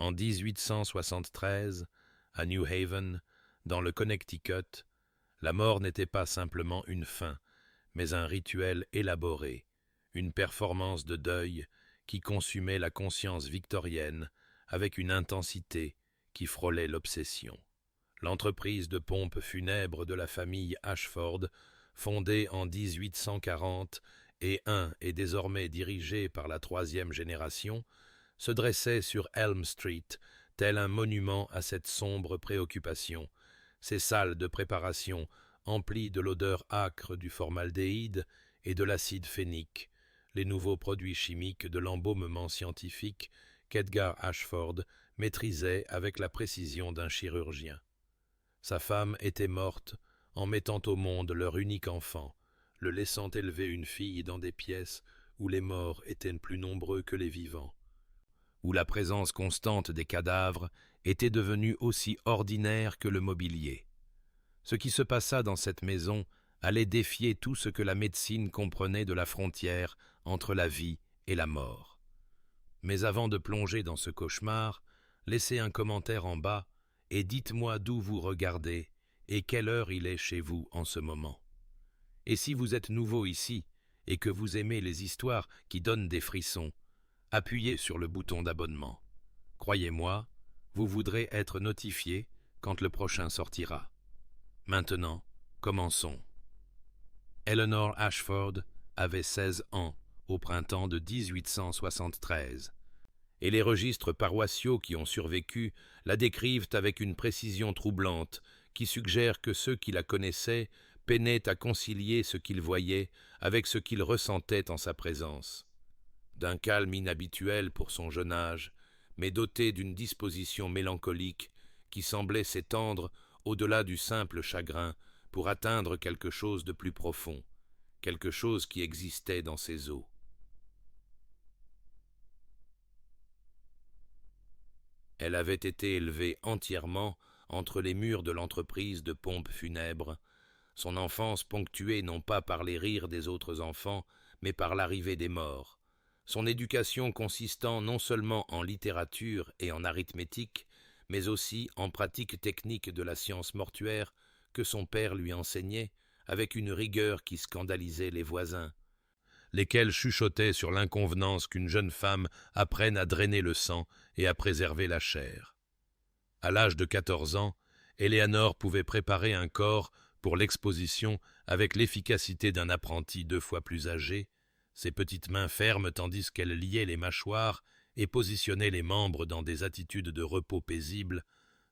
En 1873, à New Haven, dans le Connecticut, la mort n'était pas simplement une fin, mais un rituel élaboré, une performance de deuil qui consumait la conscience victorienne avec une intensité qui frôlait l'obsession. L'entreprise de pompe funèbre de la famille Ashford, fondée en 1840 et désormais dirigée par la troisième génération, se dressait sur Elm Street, tel un monument à cette sombre préoccupation. Ses salles de préparation, emplies de l'odeur âcre du formaldéhyde et de l'acide phénique, les nouveaux produits chimiques de l'embaumement scientifique qu'Edgar Ashford maîtrisait avec la précision d'un chirurgien. Sa femme était morte en mettant au monde leur unique enfant, le laissant élever une fille dans des pièces où les morts étaient plus nombreux que les vivants, où la présence constante des cadavres était devenue aussi ordinaire que le mobilier. Ce qui se passa dans cette maison allait défier tout ce que la médecine comprenait de la frontière entre la vie et la mort. Mais avant de plonger dans ce cauchemar, laissez un commentaire en bas et dites-moi d'où vous regardez et quelle heure il est chez vous en ce moment. Et si vous êtes nouveau ici et que vous aimez les histoires qui donnent des frissons, appuyez sur le bouton d'abonnement. Croyez-moi, vous voudrez être notifié quand le prochain sortira. Maintenant, commençons. Eleanor Ashford avait 16 ans au printemps de 1873, et les registres paroissiaux qui ont survécu la décrivent avec une précision troublante qui suggère que ceux qui la connaissaient peinaient à concilier ce qu'ils voyaient avec ce qu'ils ressentaient en sa présence. D'un calme inhabituel pour son jeune âge, mais doté d'une disposition mélancolique qui semblait s'étendre au-delà du simple chagrin pour atteindre quelque chose de plus profond, quelque chose qui existait dans ses os. Elle avait été élevée entièrement entre les murs de l'entreprise de pompes funèbres, son enfance ponctuée non pas par les rires des autres enfants, mais par l'arrivée des morts, son éducation consistant non seulement en littérature et en arithmétique, mais aussi en pratiques techniques de la science mortuaire que son père lui enseignait avec une rigueur qui scandalisait les voisins, lesquels chuchotaient sur l'inconvenance qu'une jeune femme apprenne à drainer le sang et à préserver la chair. À l'âge de 14 ans, Eleanor pouvait préparer un corps pour l'exposition avec l'efficacité d'un apprenti 2 fois plus âgé, ses petites mains fermes tandis qu'elle liait les mâchoires et positionnait les membres dans des attitudes de repos paisible,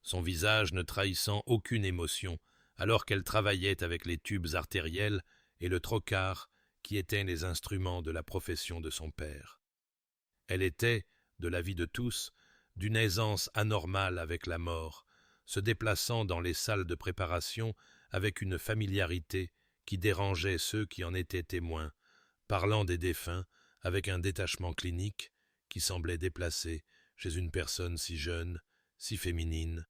son visage ne trahissant aucune émotion alors qu'elle travaillait avec les tubes artériels et le trocar qui étaient les instruments de la profession de son père. Elle était, de l'avis de tous, d'une aisance anormale avec la mort, se déplaçant dans les salles de préparation avec une familiarité qui dérangeait ceux qui en étaient témoins, parlant des défunts avec un détachement clinique qui semblait déplacé chez une personne si jeune, si féminine,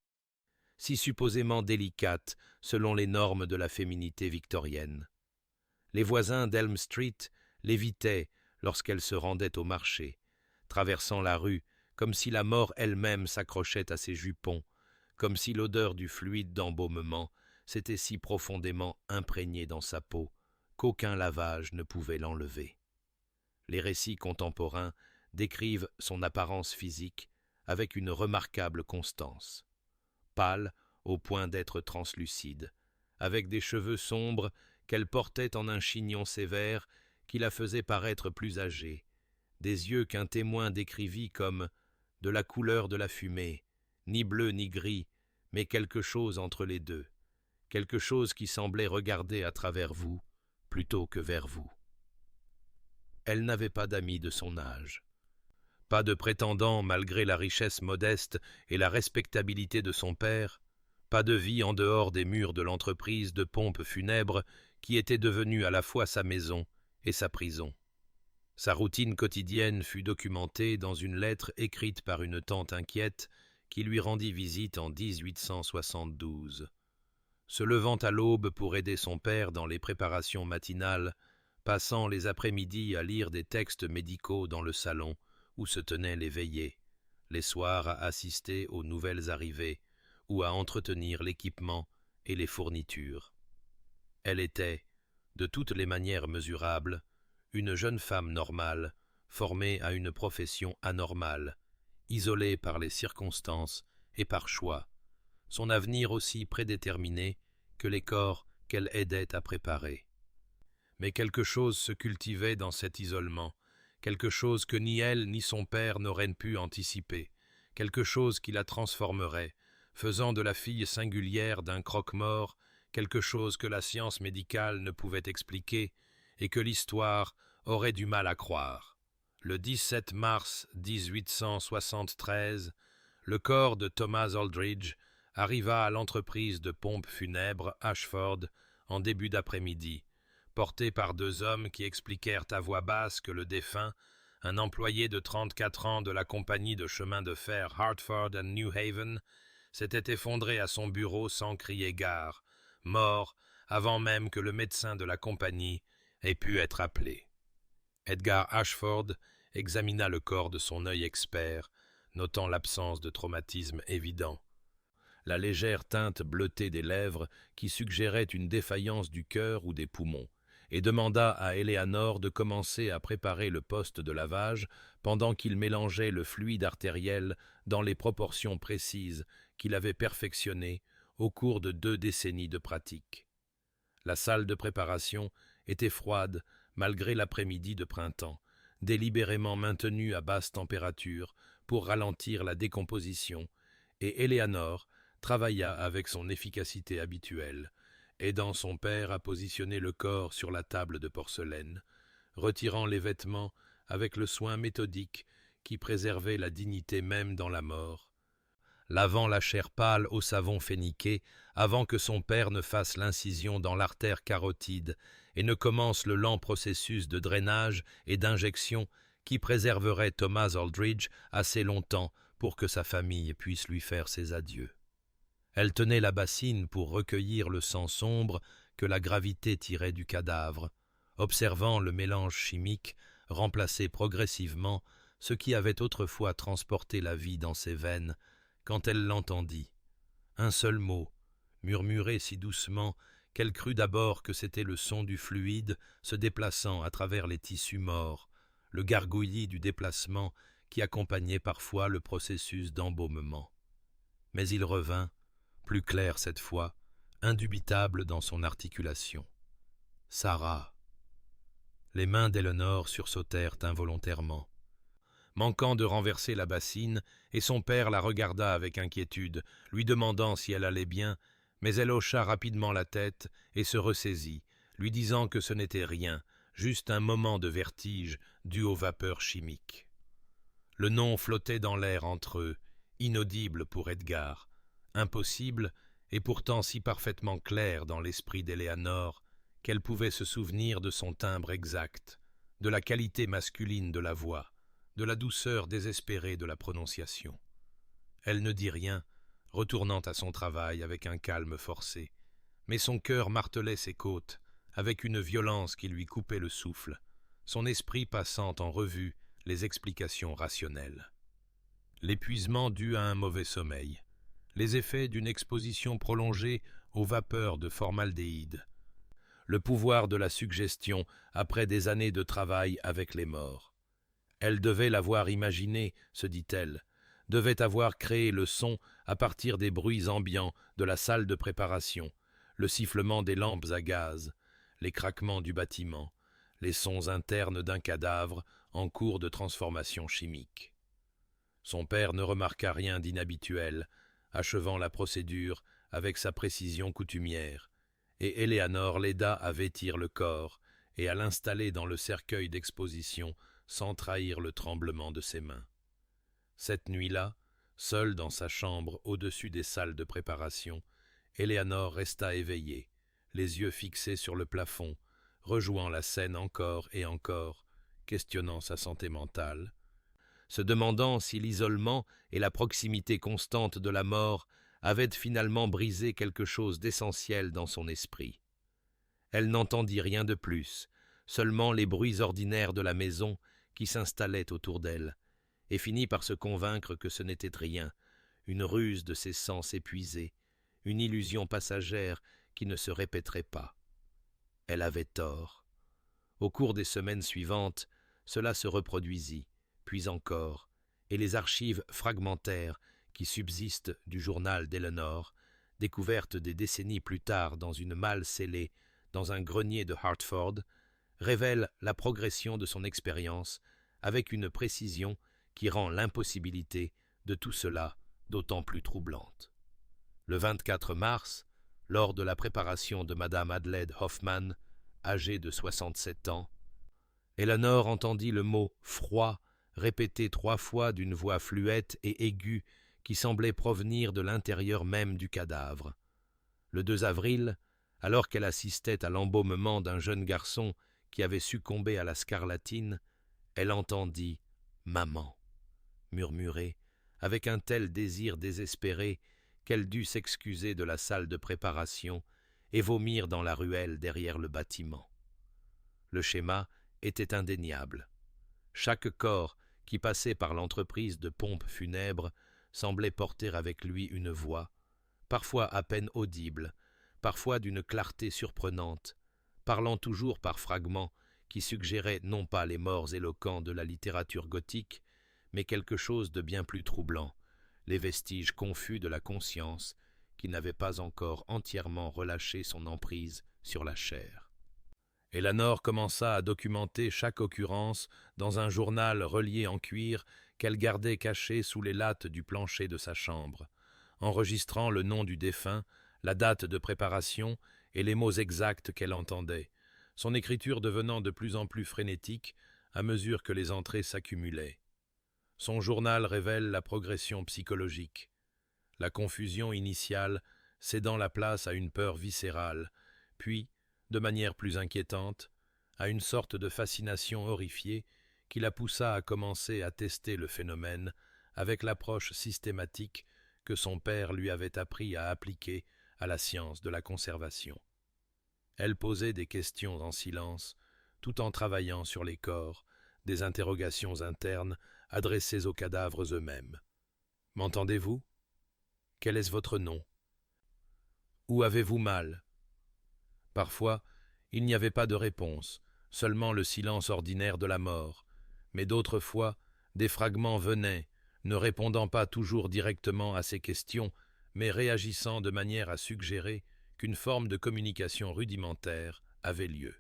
si supposément délicate selon les normes de la féminité victorienne. Les voisins d'Elm Street l'évitaient lorsqu'elle se rendait au marché, traversant la rue comme si la mort elle-même s'accrochait à ses jupons, comme si l'odeur du fluide d'embaumement s'était si profondément imprégnée dans sa peau qu'aucun lavage ne pouvait l'enlever. Les récits contemporains décrivent son apparence physique avec une remarquable constance. Pâle au point d'être translucide, avec des cheveux sombres qu'elle portait en un chignon sévère qui la faisait paraître plus âgée, des yeux qu'un témoin décrivit comme « de la couleur de la fumée, ni bleu ni gris, mais quelque chose entre les deux, quelque chose qui semblait regarder à travers vous plutôt que vers vous. » Elle n'avait pas d'amis de son âge. Pas de prétendant malgré la richesse modeste et la respectabilité de son père, pas de vie en dehors des murs de l'entreprise de pompes funèbres qui était devenue à la fois sa maison et sa prison. Sa routine quotidienne fut documentée dans une lettre écrite par une tante inquiète qui lui rendit visite en 1872. Se levant à l'aube pour aider son père dans les préparations matinales, passant les après-midi à lire des textes médicaux dans le salon où se tenaient les veillées, les soirs à assister aux nouvelles arrivées ou à entretenir l'équipement et les fournitures. Elle était, de toutes les manières mesurables, une jeune femme normale, formée à une profession anormale, isolée par les circonstances et par choix, son avenir aussi prédéterminé que les corps qu'elle aidait à préparer. Mais quelque chose se cultivait dans cet isolement, quelque chose que ni elle ni son père n'auraient pu anticiper, quelque chose qui la transformerait, faisant de la fille singulière d'un croque-mort quelque chose que la science médicale ne pouvait expliquer et que l'histoire aurait du mal à croire. Le 17 mars 1873, le corps de Thomas Aldridge arriva à l'entreprise de pompes funèbres Ashford en début d'après-midi, porté par deux hommes qui expliquèrent à voix basse que le défunt, un employé de 34 ans de la compagnie de chemin de fer Hartford and New Haven, s'était effondré à son bureau sans crier gare, mort avant même que le médecin de la compagnie ait pu être appelé. Edgar Ashford examina le corps de son œil expert, notant l'absence de traumatisme évident, la légère teinte bleutée des lèvres qui suggérait une défaillance du cœur ou des poumons, et demanda à Eleanor de commencer à préparer le poste de lavage pendant qu'il mélangeait le fluide artériel dans les proportions précises qu'il avait perfectionnées au cours de 2 décennies de pratique. La salle de préparation était froide malgré l'après-midi de printemps, délibérément maintenue à basse température pour ralentir la décomposition, et Eleanor travailla avec son efficacité habituelle, aidant son père à positionner le corps sur la table de porcelaine, retirant les vêtements avec le soin méthodique qui préservait la dignité même dans la mort, lavant la chair pâle au savon féniqué avant que son père ne fasse l'incision dans l'artère carotide et ne commence le lent processus de drainage et d'injection qui préserverait Thomas Aldridge assez longtemps pour que sa famille puisse lui faire ses adieux. Elle tenait la bassine pour recueillir le sang sombre que la gravité tirait du cadavre, observant le mélange chimique remplacer progressivement ce qui avait autrefois transporté la vie dans ses veines, quand elle l'entendit. Un seul mot, murmuré si doucement qu'elle crut d'abord que c'était le son du fluide se déplaçant à travers les tissus morts, le gargouillis du déplacement qui accompagnait parfois le processus d'embaumement. Mais il revint, plus clair cette fois, indubitable dans son articulation. Sarah. Les mains d'Eleanor sursautèrent involontairement, manquant de renverser la bassine, et son père la regarda avec inquiétude, lui demandant si elle allait bien, mais elle hocha rapidement la tête et se ressaisit, lui disant que ce n'était rien, juste un moment de vertige dû aux vapeurs chimiques. Le nom flottait dans l'air entre eux, inaudible pour Edgar, impossible et pourtant si parfaitement clair dans l'esprit d'Eleanor qu'elle pouvait se souvenir de son timbre exact, de la qualité masculine de la voix, de la douceur désespérée de la prononciation. Elle ne dit rien, retournant à son travail avec un calme forcé, mais son cœur martelait ses côtes avec une violence qui lui coupait le souffle, son esprit passant en revue les explications rationnelles. L'épuisement dû à un mauvais sommeil, les effets d'une exposition prolongée aux vapeurs de formaldéhyde, le pouvoir de la suggestion après des années de travail avec les morts. Elle devait l'avoir imaginé, se dit-elle, devait avoir créé le son à partir des bruits ambiants de la salle de préparation, le sifflement des lampes à gaz, les craquements du bâtiment, les sons internes d'un cadavre en cours de transformation chimique. Son père ne remarqua rien d'inhabituel, achevant la procédure avec sa précision coutumière, et Eleanor l'aida à vêtir le corps et à l'installer dans le cercueil d'exposition sans trahir le tremblement de ses mains. Cette nuit-là, seule dans sa chambre au-dessus des salles de préparation, Eleanor resta éveillée, les yeux fixés sur le plafond, rejouant la scène encore et encore, questionnant sa santé mentale, se demandant si l'isolement et la proximité constante de la mort avaient finalement brisé quelque chose d'essentiel dans son esprit. Elle n'entendit rien de plus, seulement les bruits ordinaires de la maison qui s'installaient autour d'elle, et finit par se convaincre que ce n'était rien, une ruse de ses sens épuisés, une illusion passagère qui ne se répéterait pas. Elle avait tort. Au cours des semaines suivantes, cela se reproduisit, puis encore, et les archives fragmentaires qui subsistent du journal d'Eleanor, découvertes des décennies plus tard dans une malle scellée dans un grenier de Hartford, révèlent la progression de son expérience avec une précision qui rend l'impossibilité de tout cela d'autant plus troublante. Le 24 mars, lors de la préparation de Madame Adelaide Hoffman, âgée de 67 ans, Eleanor entendit le mot « froid » répété 3 fois d'une voix fluette et aiguë qui semblait provenir de l'intérieur même du cadavre. Le 2 avril, alors qu'elle assistait à l'embaumement d'un jeune garçon qui avait succombé à la scarlatine, elle entendit « maman » murmurer, avec un tel désir désespéré qu'elle dut s'excuser de la salle de préparation et vomir dans la ruelle derrière le bâtiment. Le schéma était indéniable. Chaque corps qui passait par l'entreprise de pompes funèbres semblait porter avec lui une voix, parfois à peine audible, parfois d'une clarté surprenante, parlant toujours par fragments qui suggéraient non pas les morts éloquents de la littérature gothique, mais quelque chose de bien plus troublant, les vestiges confus de la conscience qui n'avait pas encore entièrement relâché son emprise sur la chair. Eleanor commença à documenter chaque occurrence dans un journal relié en cuir qu'elle gardait caché sous les lattes du plancher de sa chambre, enregistrant le nom du défunt, la date de préparation et les mots exacts qu'elle entendait, son écriture devenant de plus en plus frénétique à mesure que les entrées s'accumulaient. Son journal révèle la progression psychologique, la confusion initiale cédant la place à une peur viscérale, puis, de manière plus inquiétante, à une sorte de fascination horrifiée qui la poussa à commencer à tester le phénomène avec l'approche systématique que son père lui avait appris à appliquer à la science de la conservation. Elle posait des questions en silence, tout en travaillant sur les corps, des interrogations internes adressées aux cadavres eux-mêmes. « M'entendez-vous ? Quel est votre nom ? Où avez-vous mal ? » Parfois, il n'y avait pas de réponse, seulement le silence ordinaire de la mort, mais d'autres fois, des fragments venaient, ne répondant pas toujours directement à ces questions, mais réagissant de manière à suggérer qu'une forme de communication rudimentaire avait lieu.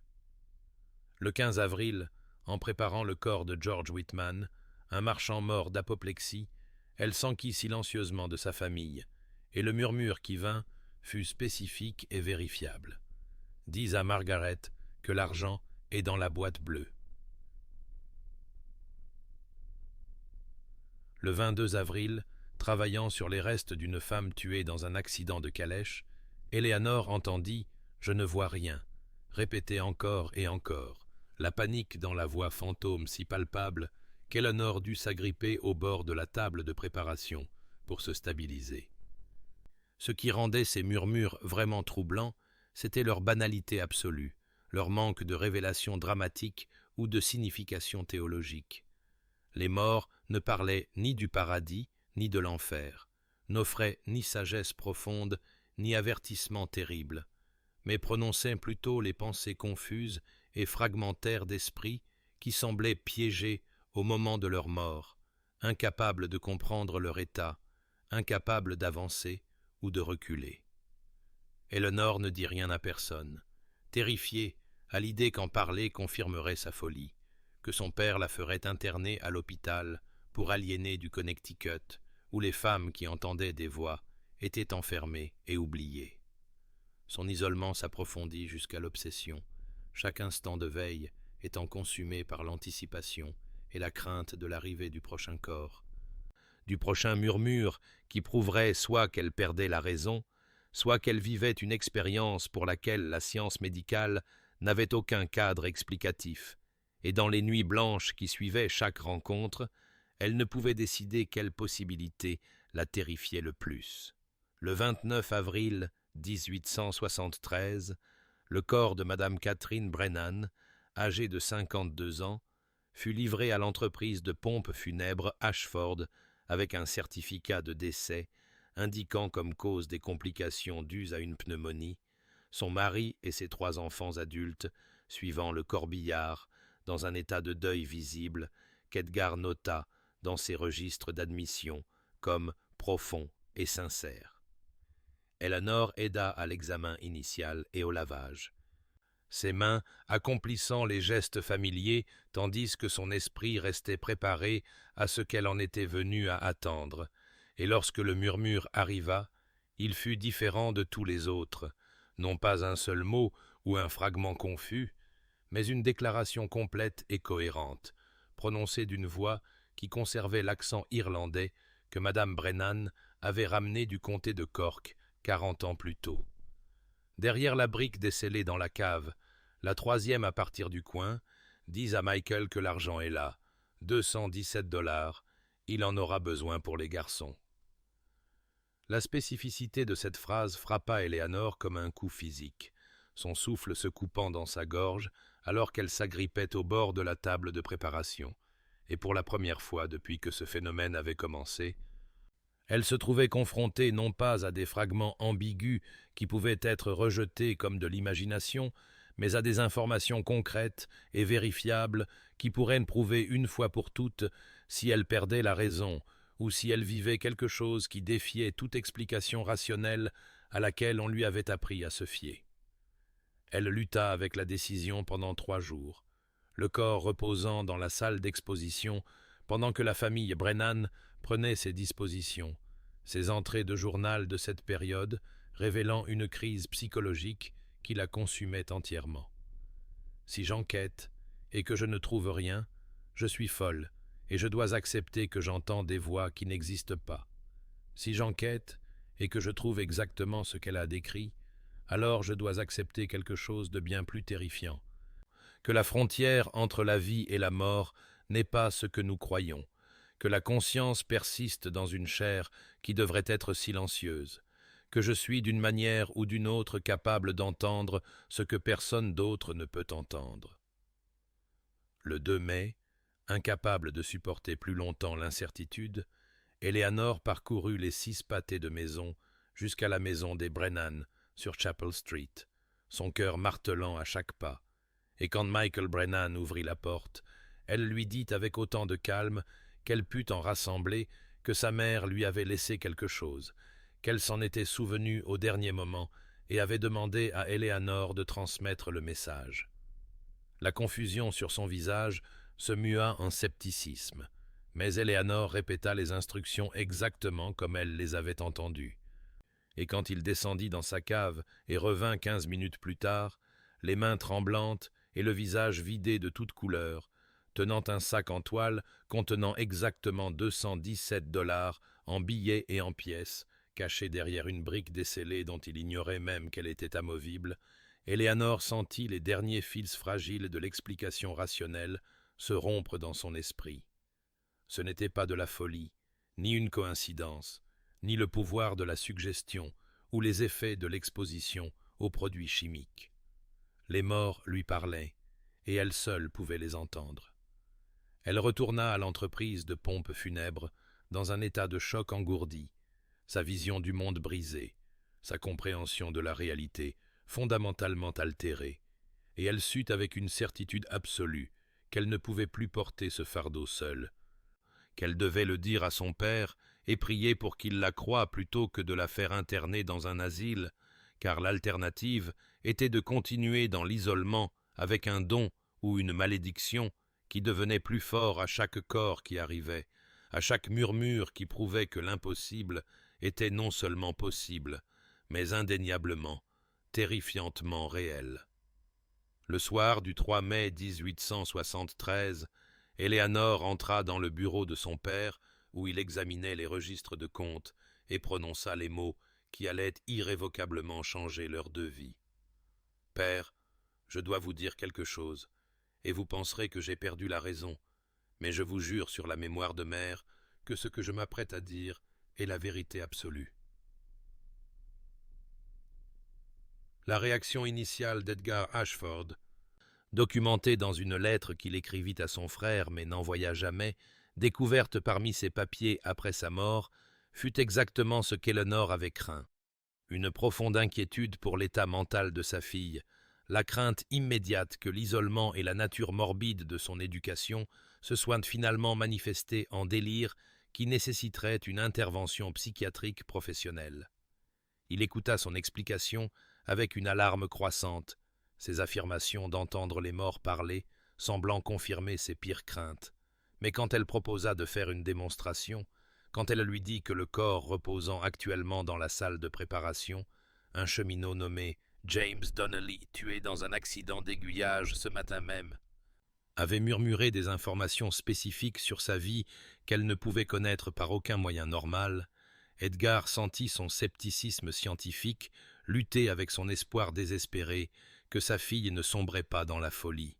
Le 15 avril, en préparant le corps de George Whitman, un marchand mort d'apoplexie, elle s'enquit silencieusement de sa famille, et le murmure qui vint fut spécifique et vérifiable. « Dis à Margaret que l'argent est dans la boîte bleue. » Le 22 avril, travaillant sur les restes d'une femme tuée dans un accident de calèche, Eleanor entendit « Je ne vois rien », répété encore et encore, la panique dans la voix fantôme si palpable qu'Eleanor dut s'agripper au bord de la table de préparation pour se stabiliser. Ce qui rendait ces murmures vraiment troublants, c'était leur banalité absolue, leur manque de révélation dramatique ou de signification théologique. Les morts ne parlaient ni du paradis ni de l'enfer, n'offraient ni sagesse profonde ni avertissement terrible, mais prononçaient plutôt les pensées confuses et fragmentaires d'esprit qui semblaient piégés au moment de leur mort, incapables de comprendre leur état, incapables d'avancer ou de reculer. Eleanor ne dit rien à personne, terrifiée à l'idée qu'en parler confirmerait sa folie, que son père la ferait interner à l'hôpital pour aliéner du Connecticut, où les femmes qui entendaient des voix étaient enfermées et oubliées. Son isolement s'approfondit jusqu'à l'obsession, chaque instant de veille étant consumé par l'anticipation et la crainte de l'arrivée du prochain corps, du prochain murmure qui prouverait soit qu'elle perdait la raison, soit qu'elle vivait une expérience pour laquelle la science médicale n'avait aucun cadre explicatif, et dans les nuits blanches qui suivaient chaque rencontre, elle ne pouvait décider quelle possibilité la terrifiait le plus. Le 29 avril 1873, le corps de Madame Catherine Brennan, âgée de 52 ans, fut livré à l'entreprise de pompes funèbres Ashford avec un certificat de décès indiquant comme cause des complications dues à une pneumonie son mari et ses 3 enfants adultes, suivant le corbillard, dans un état de deuil visible, qu'Edgar nota dans ses registres d'admission comme profond et sincère. Eleanor aida à l'examen initial et au lavage. Ses mains accomplissant les gestes familiers, tandis que son esprit restait préparé à ce qu'elle en était venue à attendre, et lorsque le murmure arriva, il fut différent de tous les autres, non pas un seul mot ou un fragment confus, mais une déclaration complète et cohérente, prononcée d'une voix qui conservait l'accent irlandais que Madame Brennan avait ramené du comté de Cork 40 ans plus tôt. Derrière la brique décellée dans la cave, la 3e à partir du coin, dis à Michael que l'argent est là, 217 $, il en aura besoin pour les garçons. La spécificité de cette phrase frappa Eleanor comme un coup physique, son souffle se coupant dans sa gorge alors qu'elle s'agrippait au bord de la table de préparation, et pour la première fois depuis que ce phénomène avait commencé, elle se trouvait confrontée non pas à des fragments ambigus qui pouvaient être rejetés comme de l'imagination, mais à des informations concrètes et vérifiables qui pourraient prouver une fois pour toutes si elle perdait la raison ou si elle vivait quelque chose qui défiait toute explication rationnelle à laquelle on lui avait appris à se fier. Elle lutta avec la décision pendant 3 jours, le corps reposant dans la salle d'exposition pendant que la famille Brennan prenait ses dispositions, ses entrées de journal de cette période révélant une crise psychologique qui la consumait entièrement. Si j'enquête et que je ne trouve rien, je suis folle et je dois accepter que j'entends des voix qui n'existent pas. Si j'enquête et que je trouve exactement ce qu'elle a décrit, alors je dois accepter quelque chose de bien plus terrifiant, que la frontière entre la vie et la mort n'est pas ce que nous croyons, que la conscience persiste dans une chair qui devrait être silencieuse, que je suis d'une manière ou d'une autre capable d'entendre ce que personne d'autre ne peut entendre. Le 2 mai, incapable de supporter plus longtemps l'incertitude, Eleanor parcourut les 6 pâtés de maison jusqu'à la maison des Brennan sur Chapel Street, son cœur martelant à chaque pas, et quand Michael Brennan ouvrit la porte, elle lui dit avec autant de calme qu'elle put en rassembler que sa mère lui avait laissé quelque chose, qu'elle s'en était souvenue au dernier moment et avait demandé à Eleanor de transmettre le message. La confusion sur son visage se mua en scepticisme, mais Eleanor répéta les instructions exactement comme elle les avait entendues. Et quand il descendit dans sa cave et revint 15 minutes plus tard, les mains tremblantes et le visage vidé de toute couleur, tenant un sac en toile contenant exactement 217 $ en billets et en pièces, cachés derrière une brique descellée dont il ignorait même qu'elle était amovible, Eleanor sentit les derniers fils fragiles de l'explication rationnelle se rompre dans son esprit. Ce n'était pas de la folie, ni une coïncidence, ni le pouvoir de la suggestion ou les effets de l'exposition aux produits chimiques. Les morts lui parlaient, et elle seule pouvait les entendre. Elle retourna à l'entreprise de pompes funèbres dans un état de choc engourdi, sa vision du monde brisée, sa compréhension de la réalité fondamentalement altérée, et elle sut avec une certitude absolue qu'elle ne pouvait plus porter ce fardeau seule, qu'elle devait le dire à son père et prier pour qu'il la croie plutôt que de la faire interner dans un asile, car l'alternative était de continuer dans l'isolement avec un don ou une malédiction qui devenait plus fort à chaque corps qui arrivait, à chaque murmure qui prouvait que l'impossible était non seulement possible, mais indéniablement, terrifiantement réel. Le soir du 3 mai 1873, Eleanor entra dans le bureau de son père, où il examinait les registres de compte, et prononça les mots qui allaient irrévocablement changer l'heure de vie. « Père, je dois vous dire quelque chose, et vous penserez que j'ai perdu la raison, mais je vous jure sur la mémoire de mère que ce que je m'apprête à dire est la vérité absolue. » La réaction initiale d'Edgar Ashford, documentée dans une lettre qu'il écrivit à son frère mais n'envoya jamais, découverte parmi ses papiers après sa mort, fut exactement ce qu'Eleanor avait craint. Une profonde inquiétude pour l'état mental de sa fille, la crainte immédiate que l'isolement et la nature morbide de son éducation se soient finalement manifestés en délire qui nécessiterait une intervention psychiatrique professionnelle. Il écouta son explication avec une alarme croissante, ses affirmations d'entendre les morts parler semblant confirmer ses pires craintes. Mais quand elle proposa de faire une démonstration, quand elle lui dit que le corps reposant actuellement dans la salle de préparation, un cheminot nommé James Donnelly, tué dans un accident d'aiguillage ce matin même, avait murmuré des informations spécifiques sur sa vie qu'elle ne pouvait connaître par aucun moyen normal, Edgar sentit son scepticisme scientifique lutter avec son espoir désespéré que sa fille ne sombrait pas dans la folie.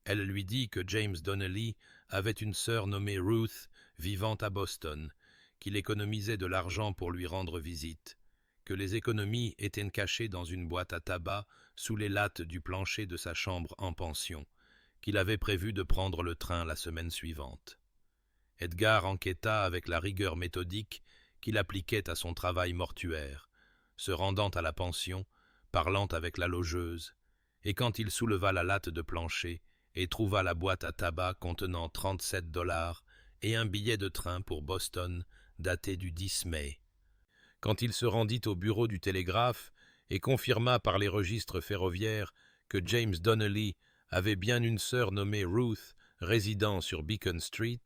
Elle lui dit que James Donnelly avait une sœur nommée Ruth vivant à Boston, qu'il économisait de l'argent pour lui rendre visite, que les économies étaient cachées dans une boîte à tabac sous les lattes du plancher de sa chambre en pension, qu'il avait prévu de prendre le train la semaine suivante. Edgar enquêta avec la rigueur méthodique qu'il appliquait à son travail mortuaire, se rendant à la pension, parlant avec la logeuse, et quand il souleva la latte de plancher et trouva la boîte à tabac contenant 37 $ et un billet de train pour Boston daté du 10 mai. Quand il se rendit au bureau du télégraphe et confirma par les registres ferroviaires que James Donnelly avait bien une sœur nommée Ruth résidant sur Beacon Street,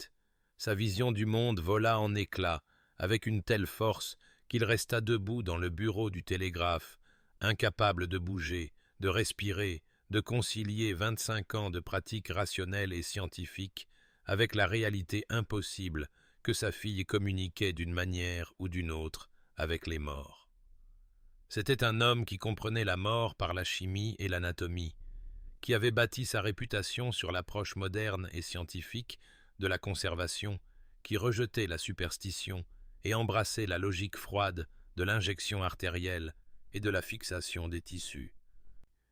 sa vision du monde vola en éclats avec une telle force qu'il resta debout dans le bureau du télégraphe, incapable de bouger, de respirer, de concilier 25 ans de pratiques rationnelles et scientifiques avec la réalité impossible que sa fille communiquait d'une manière ou d'une autre avec les morts. C'était un homme qui comprenait la mort par la chimie et l'anatomie, qui avait bâti sa réputation sur l'approche moderne et scientifique de la conservation, qui rejetait la superstition et embrassait la logique froide de l'injection artérielle et de la fixation des tissus.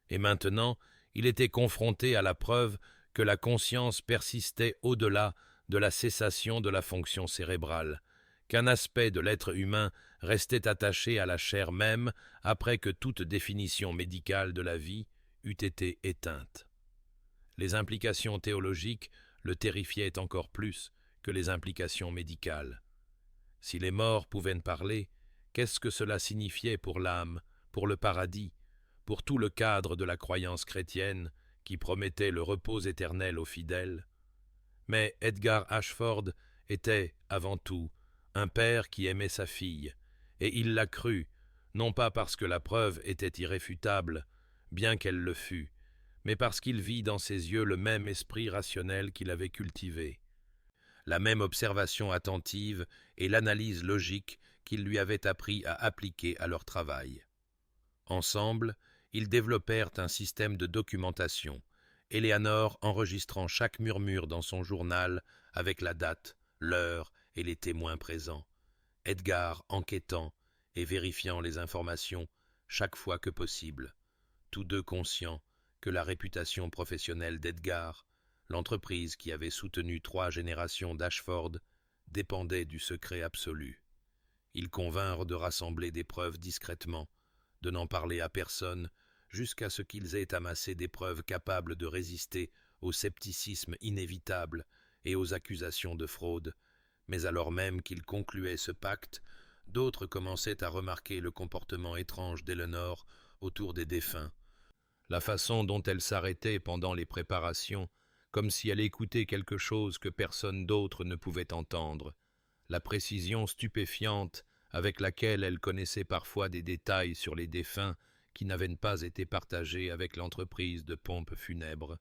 Et maintenant, il était confronté à la preuve que la conscience persistait au-delà de la cessation de la fonction cérébrale, qu'un aspect de l'être humain restait attaché à la chair même après que toute définition médicale de la vie eût été éteinte. Les implications théologiques le terrifiaient encore plus que les implications médicales. Si les morts pouvaient parler, qu'est-ce que cela signifiait pour l'âme, pour le paradis, pour tout le cadre de la croyance chrétienne qui promettait le repos éternel aux fidèles? Mais Edgar Ashford était, avant tout, un père qui aimait sa fille, et il l'a cru, non pas parce que la preuve était irréfutable, bien qu'elle le fût, mais parce qu'il vit dans ses yeux le même esprit rationnel qu'il avait cultivé, la même observation attentive et l'analyse logique qu'il lui avait appris à appliquer à leur travail. Ensemble, ils développèrent un système de documentation, Eleanor enregistrant chaque murmure dans son journal avec la date, l'heure et les témoins présents, Edgar enquêtant et vérifiant les informations chaque fois que possible, tous deux conscients que la réputation professionnelle d'Edgar, l'entreprise qui avait soutenu 3 générations d'Ashford, dépendait du secret absolu. Ils convinrent de rassembler des preuves discrètement, de n'en parler à personne, jusqu'à ce qu'ils aient amassé des preuves capables de résister au scepticisme inévitable et aux accusations de fraude. Mais alors même qu'ils concluaient ce pacte, d'autres commençaient à remarquer le comportement étrange d'Eleanor autour des défunts, la façon dont elle s'arrêtait pendant les préparations, comme si elle écoutait quelque chose que personne d'autre ne pouvait entendre, la précision stupéfiante avec laquelle elle connaissait parfois des détails sur les défunts qui n'avaient pas été partagés avec l'entreprise de pompes funèbres,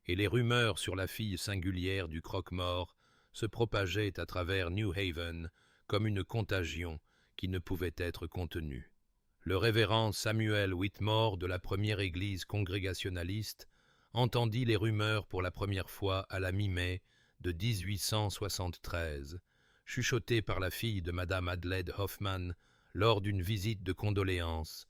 et les rumeurs sur la fille singulière du croque-mort se propageaient à travers New Haven comme une contagion qui ne pouvait être contenue. Le révérend Samuel Whitmore de la première église congrégationaliste entendit les rumeurs pour la première fois à la mi-mai de 1873, chuchotées par la fille de Madame Adelaide Hoffman lors d'une visite de condoléances,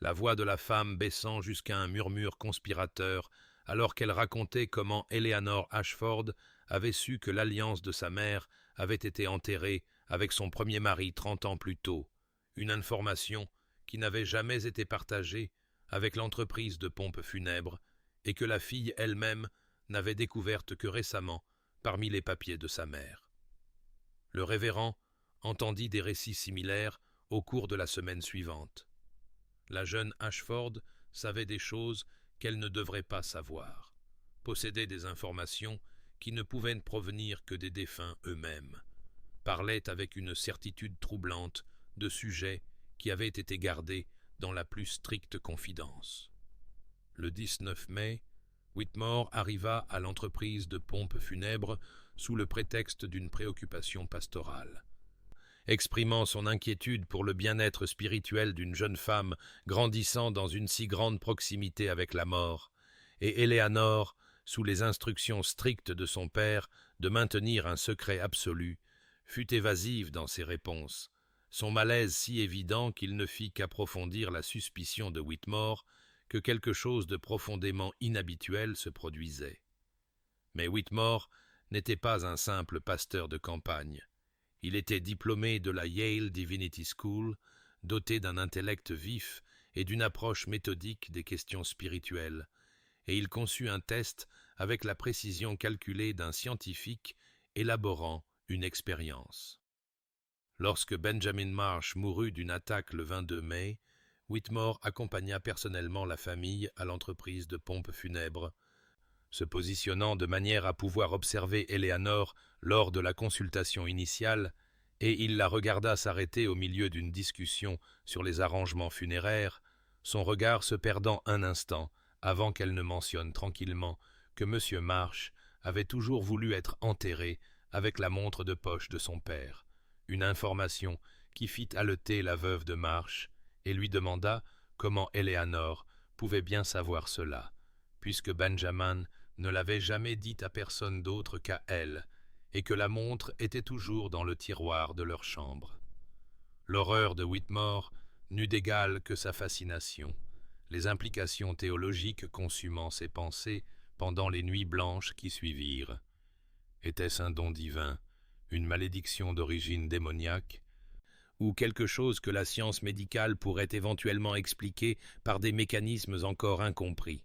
la voix de la femme baissant jusqu'à un murmure conspirateur alors qu'elle racontait comment Eleanor Ashford avait su que l'alliance de sa mère avait été enterrée avec son premier mari 30 ans plus tôt, une information qui n'avait jamais été partagée avec l'entreprise de pompes funèbres et que la fille elle-même n'avait découverte que récemment parmi les papiers de sa mère. Le révérend entendit des récits similaires au cours de la semaine suivante. La jeune Ashford savait des choses qu'elle ne devrait pas savoir, possédait des informations qui ne pouvaient provenir que des défunts eux-mêmes, parlait avec une certitude troublante de sujets qui avaient été gardés dans la plus stricte confidence. Le 19 mai, Whitmore arriva à l'entreprise de pompes funèbres sous le prétexte d'une préoccupation pastorale. Exprimant son inquiétude pour le bien-être spirituel d'une jeune femme grandissant dans une si grande proximité avec la mort, et Eleanor, sous les instructions strictes de son père de maintenir un secret absolu, fut évasive dans ses réponses, son malaise si évident qu'il ne fit qu'approfondir la suspicion de Whitmore que quelque chose de profondément inhabituel se produisait. Mais Whitmore n'était pas un simple pasteur de campagne. Il était diplômé de la Yale Divinity School, doté d'un intellect vif et d'une approche méthodique des questions spirituelles, et il conçut un test avec la précision calculée d'un scientifique élaborant une expérience. Lorsque Benjamin Marsh mourut d'une attaque le 22 mai, Whitmore accompagna personnellement la famille à l'entreprise de pompes funèbres, se positionnant de manière à pouvoir observer Eleanor lors de la consultation initiale, et il la regarda s'arrêter au milieu d'une discussion sur les arrangements funéraires, son regard se perdant un instant avant qu'elle ne mentionne tranquillement que M. Marsh avait toujours voulu être enterré avec la montre de poche de son père, une information qui fit haleter la veuve de Marsh et lui demanda comment Eleanor pouvait bien savoir cela, puisque Benjamin ne l'avait jamais dit à personne d'autre qu'à elle, et que la montre était toujours dans le tiroir de leur chambre. L'horreur de Whitmore n'eut d'égal que sa fascination, les implications théologiques consumant ses pensées pendant les nuits blanches qui suivirent. Était-ce un don divin, une malédiction d'origine démoniaque, ou quelque chose que la science médicale pourrait éventuellement expliquer par des mécanismes encore incompris?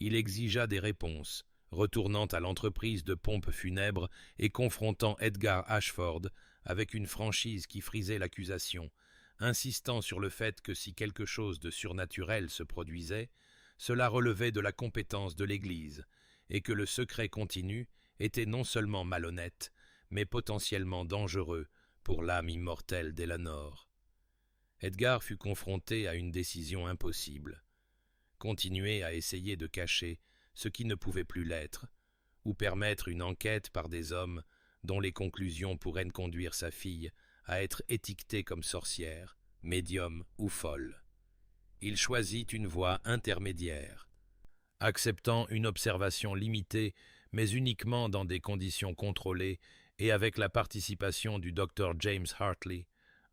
Il exigea des réponses, retournant à l'entreprise de pompes funèbres et confrontant Edgar Ashford avec une franchise qui frisait l'accusation, insistant sur le fait que si quelque chose de surnaturel se produisait, cela relevait de la compétence de l'Église, et que le secret continu était non seulement malhonnête, mais potentiellement dangereux pour l'âme immortelle d'Eleanor. Edgar fut confronté à une décision impossible. Continuer à essayer de cacher ce qui ne pouvait plus l'être, ou permettre une enquête par des hommes dont les conclusions pourraient conduire sa fille à être étiquetée comme sorcière, médium ou folle. Il choisit une voie intermédiaire, acceptant une observation limitée, mais uniquement dans des conditions contrôlées et avec la participation du Dr James Hartley,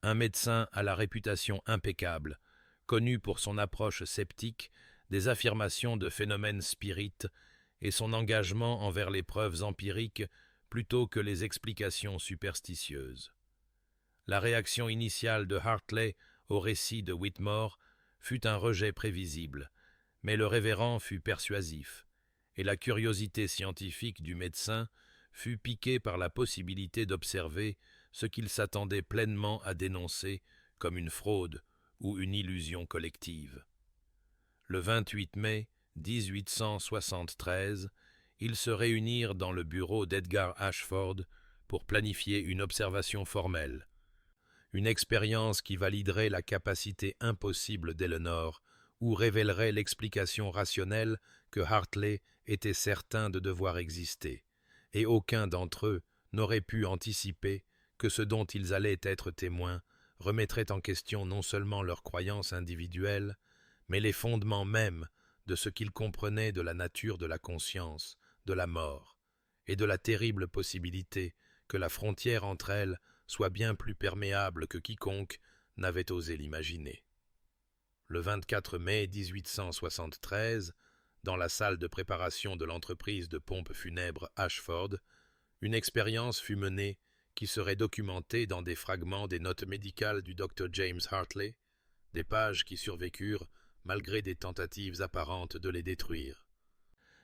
un médecin à la réputation impeccable, connu pour son approche sceptique des affirmations de phénomènes spirites et son engagement envers les preuves empiriques plutôt que les explications superstitieuses. La réaction initiale de Hartley au récit de Whitmore fut un rejet prévisible, mais le révérend fut persuasif, et la curiosité scientifique du médecin fut piquée par la possibilité d'observer ce qu'il s'attendait pleinement à dénoncer comme une fraude ou une illusion collective. Le 28 mai 1873, ils se réunirent dans le bureau d'Edgar Ashford pour planifier une observation formelle, une expérience qui validerait la capacité impossible d'Eleanor ou révélerait l'explication rationnelle que Hartley était certain de devoir exister, et aucun d'entre eux n'aurait pu anticiper que ce dont ils allaient être témoins remettrait en question non seulement leurs croyances individuelles, mais les fondements mêmes de ce qu'ils comprenaient de la nature de la conscience, de la mort, et de la terrible possibilité que la frontière entre elles soit bien plus perméable que quiconque n'avait osé l'imaginer. Le 24 mai 1873, dans la salle de préparation de l'entreprise de pompes funèbres Ashford, une expérience fut menée qui serait documentée dans des fragments des notes médicales du Dr James Hartley, des pages qui survécurent malgré des tentatives apparentes de les détruire.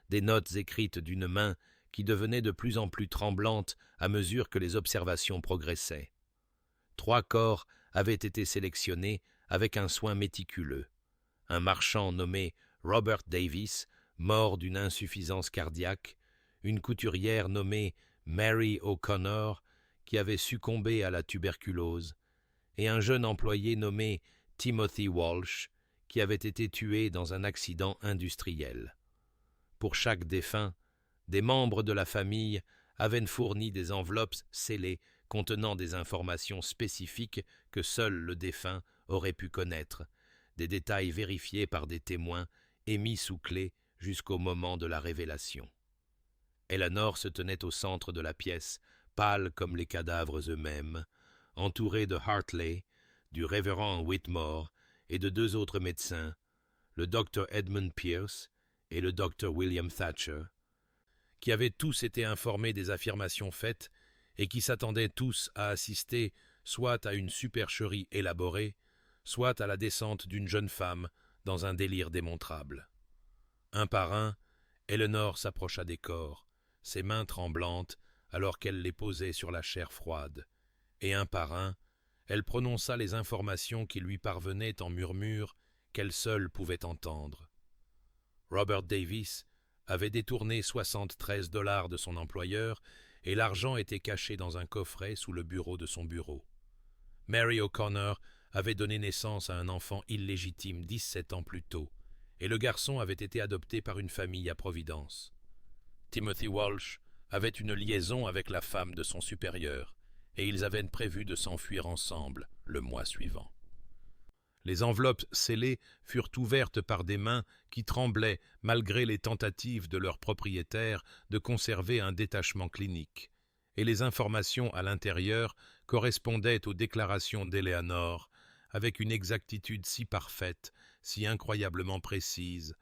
Des notes écrites d'une main qui devenait de plus en plus tremblante à mesure que les observations progressaient. 3 corps avaient été sélectionnés avec un soin méticuleux. Un marchand nommé Robert Davis, mort d'une insuffisance cardiaque, une couturière nommée Mary O'Connor, qui avait succombé à la tuberculose, et un jeune employé nommé Timothy Walsh, qui avait été tué dans un accident industriel. Pour chaque défunt, des membres de la famille avaient fourni des enveloppes scellées contenant des informations spécifiques que seul le défunt aurait pu connaître, des détails vérifiés par des témoins et mis sous clé jusqu'au moment de la révélation. Eleanor se tenait au centre de la pièce, pâle comme les cadavres eux-mêmes, entourée de Hartley, du révérend Whitmore et de 2 autres médecins, le Dr Edmund Pierce et le Dr William Thatcher, qui avaient tous été informés des affirmations faites et qui s'attendaient tous à assister soit à une supercherie élaborée, soit à la descente d'une jeune femme dans un délire démontrable. Un par un, Eleanor s'approcha des corps, ses mains tremblantes alors qu'elle les posait sur la chair froide, et un par un, elle prononça les informations qui lui parvenaient en murmures qu'elle seule pouvait entendre. Robert Davis avait détourné 73 $ de son employeur et l'argent était caché dans un coffret sous le bureau de son bureau. Mary O'Connor avait donné naissance à un enfant illégitime 17 ans plus tôt, et le garçon avait été adopté par une famille à Providence. Timothy Walsh avait une liaison avec la femme de son supérieur, et ils avaient prévu de s'enfuir ensemble le mois suivant. Les enveloppes scellées furent ouvertes par des mains qui tremblaient malgré les tentatives de leurs propriétaires de conserver un détachement clinique, et les informations à l'intérieur correspondaient aux déclarations d'Eleanor avec une exactitude si parfaite, si incroyablement précise,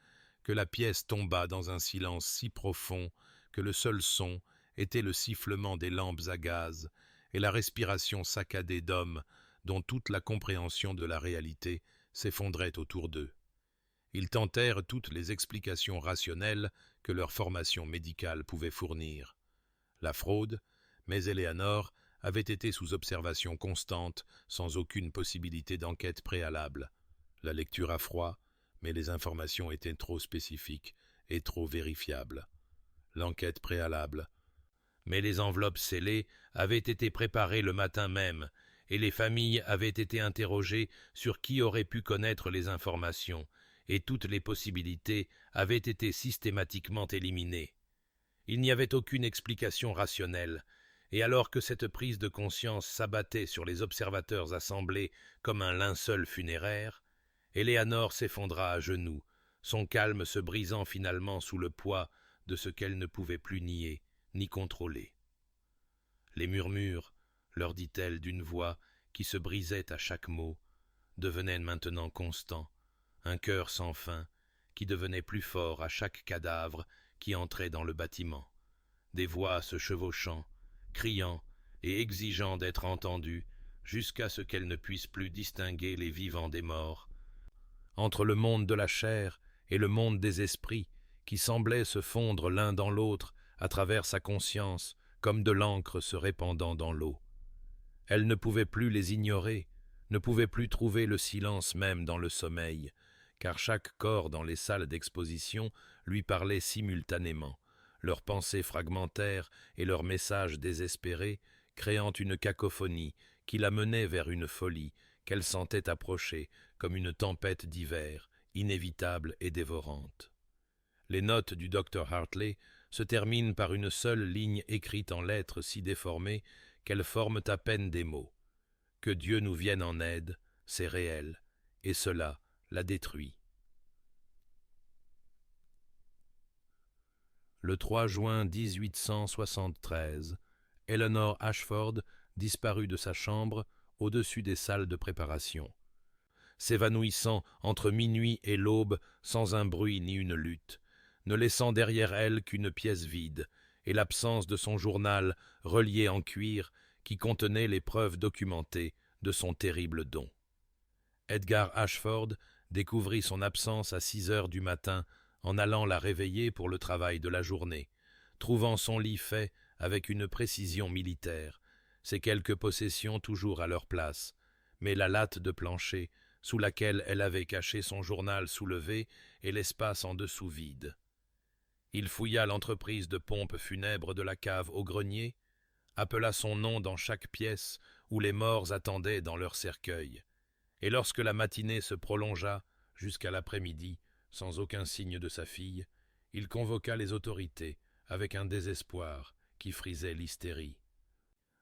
que la pièce tomba dans un silence si profond que le seul son était le sifflement des lampes à gaz et la respiration saccadée d'hommes dont toute la compréhension de la réalité s'effondrait autour d'eux. Ils tentèrent toutes les explications rationnelles que leur formation médicale pouvait fournir. La fraude, mais Eleanor avait été sous observation constante, sans aucune possibilité d'enquête préalable. La lecture à froid, mais les informations étaient trop spécifiques et trop vérifiables. L'enquête préalable, mais les enveloppes scellées avaient été préparées le matin même, et les familles avaient été interrogées sur qui aurait pu connaître les informations, et toutes les possibilités avaient été systématiquement éliminées. Il n'y avait aucune explication rationnelle, et alors que cette prise de conscience s'abattait sur les observateurs assemblés comme un linceul funéraire, Eleanor s'effondra à genoux, son calme se brisant finalement sous le poids de ce qu'elle ne pouvait plus nier ni contrôler. Les murmures, leur dit-elle d'une voix qui se brisait à chaque mot, devenaient maintenant constants, un cœur sans fin qui devenait plus fort à chaque cadavre qui entrait dans le bâtiment, des voix se chevauchant, criant et exigeant d'être entendues jusqu'à ce qu'elles ne puissent plus distinguer les vivants des morts, entre le monde de la chair et le monde des esprits qui semblaient se fondre l'un dans l'autre à travers sa conscience comme de l'encre se répandant dans l'eau. Elle ne pouvait plus les ignorer, ne pouvait plus trouver le silence même dans le sommeil, car chaque corps dans les salles d'exposition lui parlait simultanément, leurs pensées fragmentaires et leurs messages désespérés créant une cacophonie qui la menait vers une folie qu'elle sentait approcher comme une tempête d'hiver, inévitable et dévorante. Les notes du Dr Hartley se terminent par une seule ligne écrite en lettres si déformées qu'elles forment à peine des mots. Que Dieu nous vienne en aide, c'est réel, et cela la détruit. Le 3 juin 1873, Eleanor Ashford disparut de sa chambre au-dessus des salles de préparation, s'évanouissant entre minuit et l'aube sans un bruit ni une lutte, ne laissant derrière elle qu'une pièce vide, et l'absence de son journal relié en cuir qui contenait les preuves documentées de son terrible don. Edgar Ashford découvrit son absence à 6 heures du matin en allant la réveiller pour le travail de la journée, trouvant son lit fait avec une précision militaire, ses quelques possessions toujours à leur place, mais la latte de plancher sous laquelle elle avait caché son journal soulevé et l'espace en dessous vide. Il fouilla l'entreprise de pompe funèbre de la cave au grenier, appela son nom dans chaque pièce où les morts attendaient dans leur cercueil, et lorsque la matinée se prolongea jusqu'à l'après-midi, sans aucun signe de sa fille, il convoqua les autorités avec un désespoir qui frisait l'hystérie.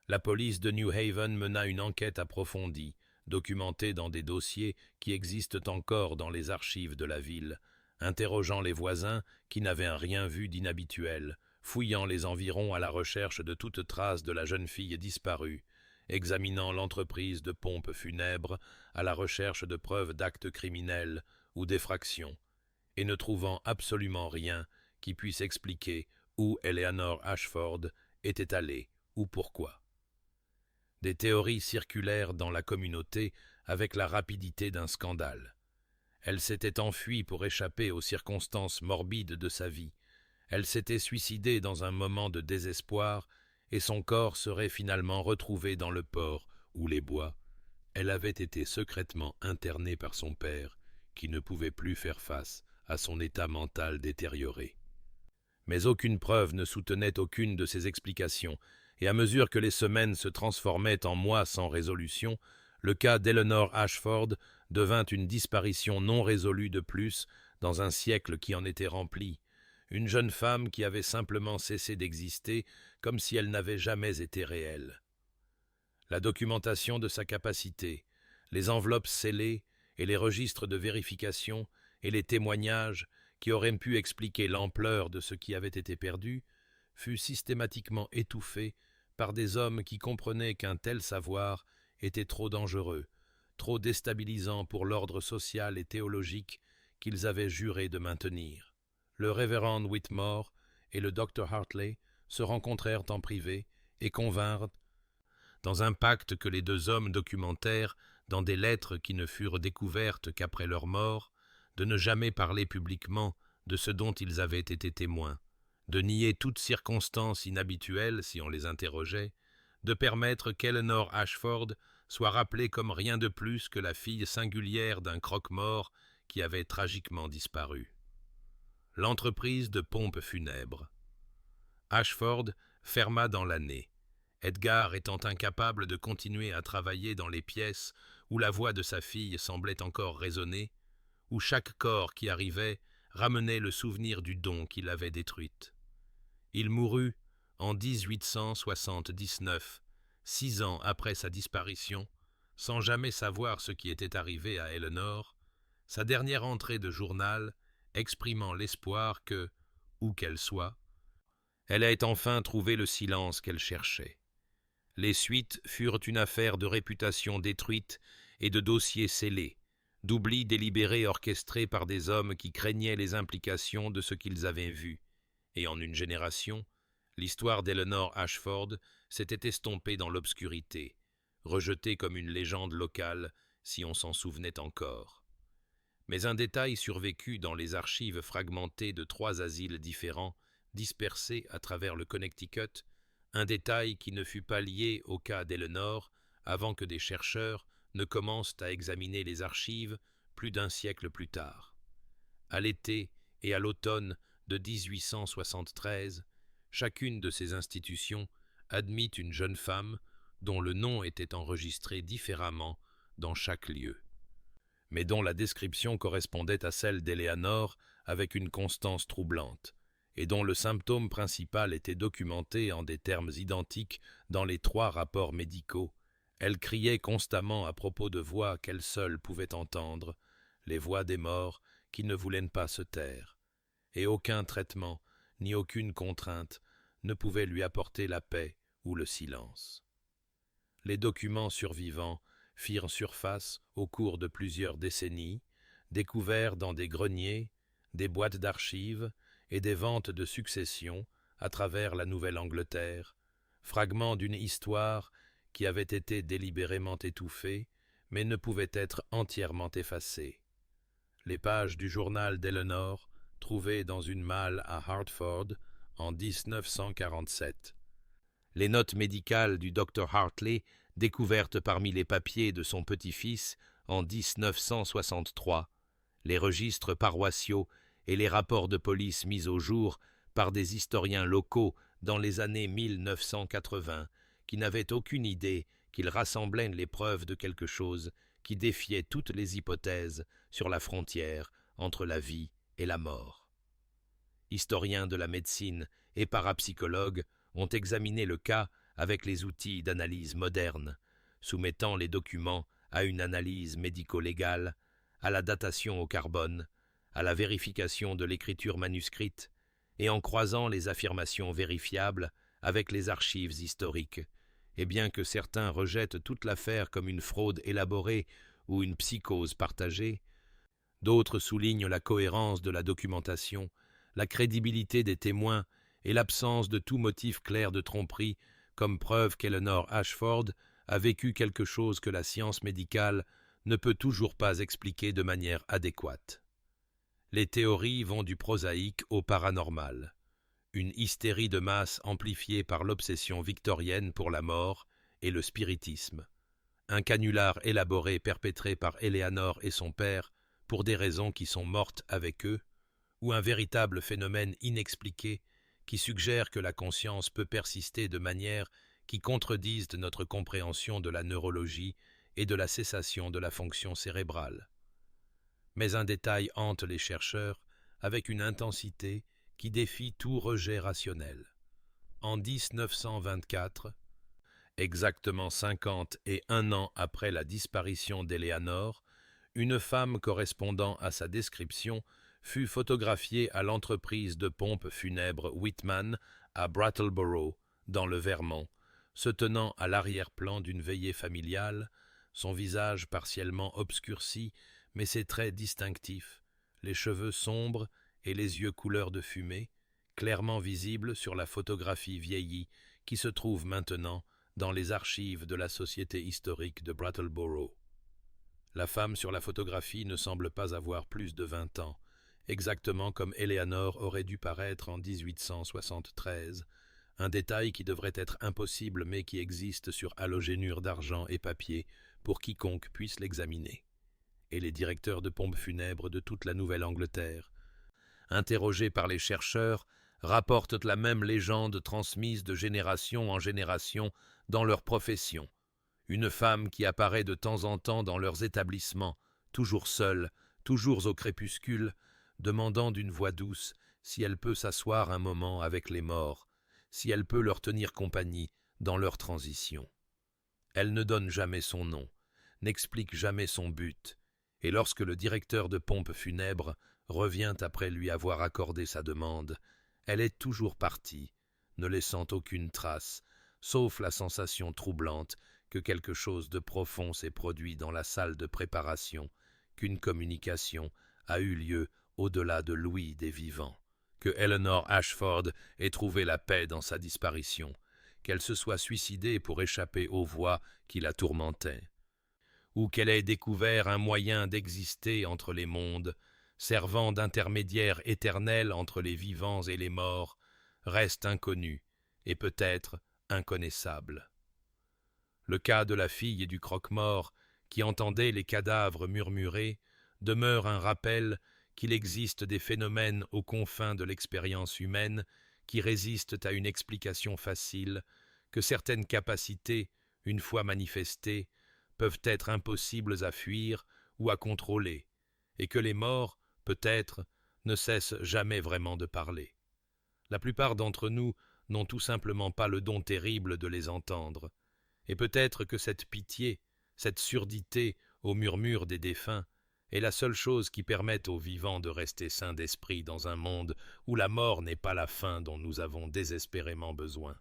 La police de New Haven mena une enquête approfondie, documentée dans des dossiers qui existent encore dans les archives de la ville, interrogeant les voisins qui n'avaient rien vu d'inhabituel, fouillant les environs à la recherche de toute trace de la jeune fille disparue, examinant l'entreprise de pompe funèbre à la recherche de preuves d'actes criminels ou d'effractions, et ne trouvant absolument rien qui puisse expliquer où Eleanor Ashford était allée ou pourquoi. Des théories circulèrent dans la communauté avec la rapidité d'un scandale. Elle s'était enfuie pour échapper aux circonstances morbides de sa vie. Elle s'était suicidée dans un moment de désespoir et son corps serait finalement retrouvé dans le port ou les bois. Elle avait été secrètement internée par son père, qui ne pouvait plus faire face à son état mental détérioré. Mais aucune preuve ne soutenait aucune de ces explications, et à mesure que les semaines se transformaient en mois sans résolution, le cas d'Eleanor Ashford devint une disparition non résolue de plus dans un siècle qui en était rempli, une jeune femme qui avait simplement cessé d'exister comme si elle n'avait jamais été réelle. La documentation de sa capacité, les enveloppes scellées et les registres de vérification et les témoignages qui auraient pu expliquer l'ampleur de ce qui avait été perdu, fut systématiquement étouffée par des hommes qui comprenaient qu'un tel savoir était trop dangereux, trop déstabilisant pour l'ordre social et théologique qu'ils avaient juré de maintenir. Le révérend Whitmore et le docteur Hartley se rencontrèrent en privé et convinrent, dans un pacte que les deux hommes documentèrent dans des lettres qui ne furent découvertes qu'après leur mort, de ne jamais parler publiquement de ce dont ils avaient été témoins, de nier toute circonstance inhabituelle si on les interrogeait, de permettre qu'Eleanor Ashford soit rappelée comme rien de plus que la fille singulière d'un croque-mort qui avait tragiquement disparu. L'entreprise de pompe funèbre. Ashford ferma dans l'année, Edgar étant incapable de continuer à travailler dans les pièces où la voix de sa fille semblait encore résonner, où chaque corps qui arrivait ramenait le souvenir du don qui l'avait détruite. Il mourut en 1879, 6 ans après sa disparition, sans jamais savoir ce qui était arrivé à Eleanor, sa dernière entrée de journal exprimant l'espoir que, où qu'elle soit, elle ait enfin trouvé le silence qu'elle cherchait. Les suites furent une affaire de réputation détruite et de dossiers scellés, d'oubli délibéré orchestré par des hommes qui craignaient les implications de ce qu'ils avaient vu, et en une génération, l'histoire d'Eleanor Ashford s'était estompée dans l'obscurité, rejetée comme une légende locale si on s'en souvenait encore. Mais un détail survécut dans les archives fragmentées de 3 asiles différents, dispersés à travers le Connecticut, un détail qui ne fut pas lié au cas d'Eleanor avant que des chercheurs ne commencent à examiner les archives plus d'un siècle plus tard. À l'été et à l'automne de 1873, chacune de ces institutions admit une jeune femme dont le nom était enregistré différemment dans chaque lieu, mais dont la description correspondait à celle d'Eleanor avec une constance troublante, et dont le symptôme principal était documenté en des termes identiques dans les 3 rapports médicaux. Elle criait constamment à propos de voix qu'elle seule pouvait entendre, les voix des morts qui ne voulaient pas se taire, et aucun traitement, ni aucune contrainte, ne pouvait lui apporter la paix ou le silence. Les documents survivants firent surface au cours de plusieurs décennies, découverts dans des greniers, des boîtes d'archives et des ventes de succession à travers la Nouvelle-Angleterre, fragments d'une histoire qui avait été délibérément étouffée, mais ne pouvait être entièrement effacée. Les pages du journal d'Eleanor, trouvées dans une malle à Hartford en 1947. Les notes médicales du docteur Hartley, découvertes parmi les papiers de son petit-fils en 1963, les registres paroissiaux et les rapports de police mis au jour par des historiens locaux dans les années 1980, qui n'avaient aucune idée qu'ils rassemblaient les preuves de quelque chose qui défiait toutes les hypothèses sur la frontière entre la vie et la mort. Historiens de la médecine et parapsychologues ont examiné le cas avec les outils d'analyse modernes, soumettant les documents à une analyse médico-légale, à la datation au carbone, à la vérification de l'écriture manuscrite, et en croisant les affirmations vérifiables avec les archives historiques. Et bien que certains rejettent toute l'affaire comme une fraude élaborée ou une psychose partagée, d'autres soulignent la cohérence de la documentation, la crédibilité des témoins et l'absence de tout motif clair de tromperie, comme preuve qu'Eleanor Ashford a vécu quelque chose que la science médicale ne peut toujours pas expliquer de manière adéquate. Les théories vont du prosaïque au paranormal. Une hystérie de masse amplifiée par l'obsession victorienne pour la mort et le spiritisme. Un canular élaboré perpétré par Eleanor et son père pour des raisons qui sont mortes avec eux, ou un véritable phénomène inexpliqué qui suggère que la conscience peut persister de manière qui contredisent notre compréhension de la neurologie et de la cessation de la fonction cérébrale. Mais un détail hante les chercheurs avec une intensité qui défie tout rejet rationnel. En 1924, exactement 51 ans après la disparition d'Eleanor, une femme correspondant à sa description fut photographiée à l'entreprise de pompes funèbres Whitman à Brattleboro, dans le Vermont, se tenant à l'arrière-plan d'une veillée familiale, son visage partiellement obscurci, mais ses traits distinctifs, les cheveux sombres et les yeux couleur de fumée, clairement visibles sur la photographie vieillie qui se trouve maintenant dans les archives de la Société historique de Brattleboro. La femme sur la photographie ne semble pas avoir plus de 20 ans, exactement comme Eleanor aurait dû paraître en 1873, un détail qui devrait être impossible mais qui existe sur halogénure d'argent et papier pour quiconque puisse l'examiner. Et les directeurs de pompes funèbres de toute la Nouvelle-Angleterre, interrogés par les chercheurs, rapportent la même légende transmise de génération en génération dans leur profession. Une femme qui apparaît de temps en temps dans leurs établissements, toujours seule, toujours au crépuscule, demandant d'une voix douce si elle peut s'asseoir un moment avec les morts, si elle peut leur tenir compagnie dans leur transition. Elle ne donne jamais son nom, n'explique jamais son but, et lorsque le directeur de pompes funèbres revient après lui avoir accordé sa demande, elle est toujours partie, ne laissant aucune trace, sauf la sensation troublante que quelque chose de profond s'est produit dans la salle de préparation, qu'une communication a eu lieu au-delà de l'ouïe des vivants, que Eleanor Ashford ait trouvé la paix dans sa disparition, qu'elle se soit suicidée pour échapper aux voix qui la tourmentaient, ou qu'elle ait découvert un moyen d'exister entre les mondes, servant d'intermédiaire éternel entre les vivants et les morts, reste inconnu et peut-être inconnaissable. Le cas de la fille et du croque-mort qui entendait les cadavres murmurer demeure un rappel qu'il existe des phénomènes aux confins de l'expérience humaine qui résistent à une explication facile, que certaines capacités, une fois manifestées, peuvent être impossibles à fuir ou à contrôler, et que les morts, peut-être, ne cessent jamais vraiment de parler. La plupart d'entre nous n'ont tout simplement pas le don terrible de les entendre, et peut-être que cette pitié, cette surdité au murmure des défunts, est la seule chose qui permette aux vivants de rester sains d'esprit dans un monde où la mort n'est pas la fin dont nous avons désespérément besoin.